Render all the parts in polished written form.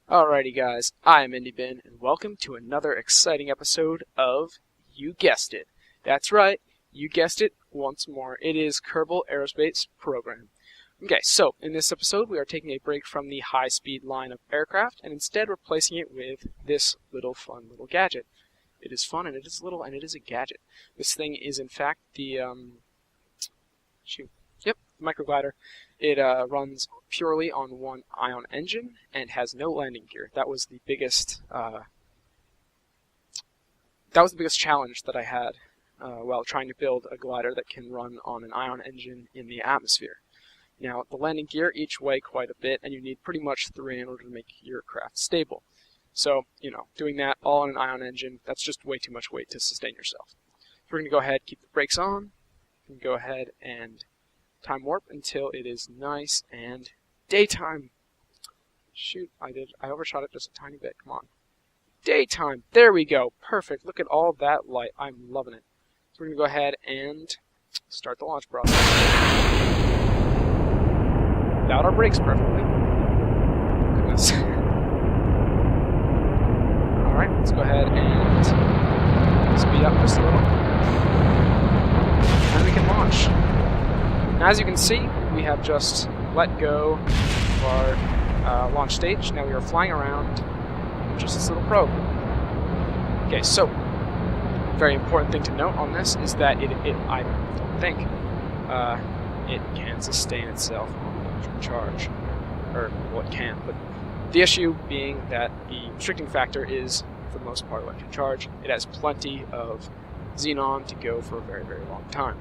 Alrighty guys, I am IndieBin, and welcome to another exciting episode of, you guessed it. That's right, you guessed it once more. It is Kerbal Aerospace Program. Okay, so in this episode we are taking a break from the high-speed line of aircraft and instead replacing it with this fun little gadget. It is fun and it is little and it is a gadget. This thing is in fact the Microglider. It runs purely on one ion engine and has no landing gear. That was the biggest challenge that I had while trying to build a glider that can run on an ion engine in the atmosphere. Now, the landing gear each weigh quite a bit, and you need pretty much 3 in order to make your craft stable. So, doing that all on an ion engine, that's just way too much weight to sustain yourself. So we're going to go ahead, keep the brakes on, and go ahead and time warp until it is nice and daytime. Shoot, I overshot it just a tiny bit. Come on. Daytime. There we go. Perfect. Look at all that light. I'm loving it. So we're going to go ahead and start the launch process. Without our brakes perfectly. Goodness. Alright, let's go ahead and speed up just a little. And we can launch. Now, as you can see, we have just let go of our launch stage. Now we are flying around with just this little probe. Okay, so, very important thing to note on this is that I don't think it can sustain itself on electric charge. Or, well, it can, but the issue being that the restricting factor is, for the most part, electric charge. It has plenty of xenon to go for a very, very long time.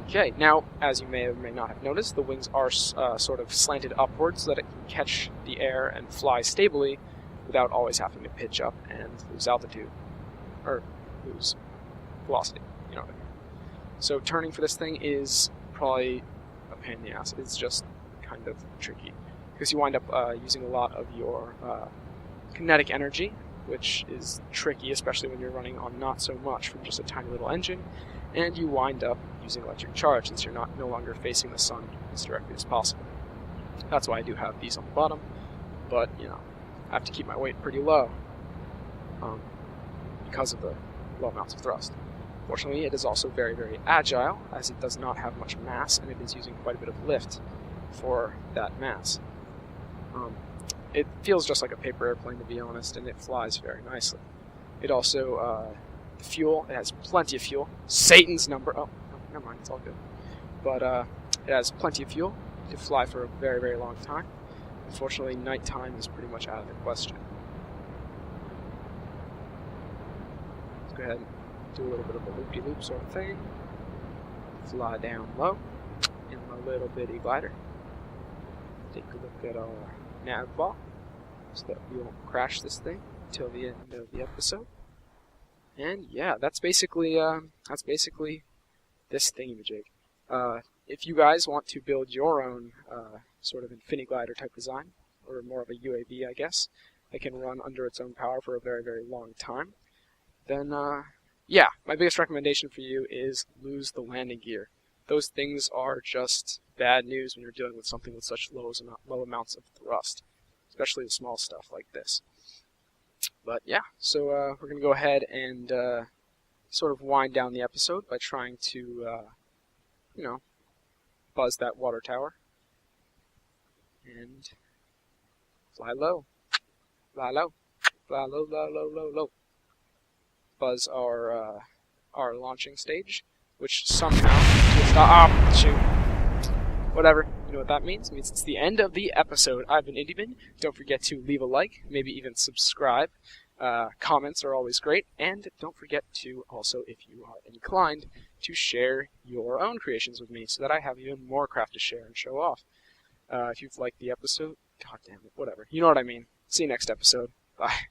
Okay, now, as you may or may not have noticed, the wings are sort of slanted upwards so that it can catch the air and fly stably without always having to pitch up and lose altitude, or lose velocity, you know what I mean. So turning for this thing is probably a pain in the ass. It's just kind of tricky, because you wind up using a lot of your kinetic energy, which is tricky, especially when you're running on not so much from just a tiny little engine, and you wind up using electric charge since you're no longer facing the sun as directly as possible. That's why I do have these on the bottom, but I have to keep my weight pretty low because of the low amounts of thrust. Fortunately, it is also very, very agile, as it does not have much mass, and it is using quite a bit of lift for that mass. It feels just like a paper airplane, to be honest, and it flies very nicely. It also, the fuel, it has plenty of fuel. Satan's number, oh, never mind, it's all good. But it has plenty of fuel to fly for a very, very long time. Unfortunately, nighttime is pretty much out of the question. Let's go ahead and do a little bit of a loop-de-loop sort of thing. Fly down low in my little bitty glider. Take a look at our nav bar so that we won't crash this thing until the end of the episode. And yeah, that's basically this thingamajig. If you guys want to build your own sort of Glider type design, or more of a UAV, I guess, that can run under its own power for a very, very long time, then yeah, my biggest recommendation for you is lose the landing gear. Those things are just bad news when you're dealing with something with such low amounts of thrust, especially the small stuff like this. But yeah, so we're going to go ahead and sort of wind down the episode by trying to, buzz that water tower. And fly low. Fly low. Fly low, low, low, low, low. Buzz our launching stage, which somehow will stop. Ah, shoot. Whatever. You know what that means? It means it's the end of the episode. I've been IndieBin. Don't forget to leave a like, maybe even subscribe. Comments are always great. And don't forget to also, if you are inclined, to share your own creations with me so that I have even more craft to share and show off. If you've liked the episode, god damn it, whatever. You know what I mean. See you next episode. Bye.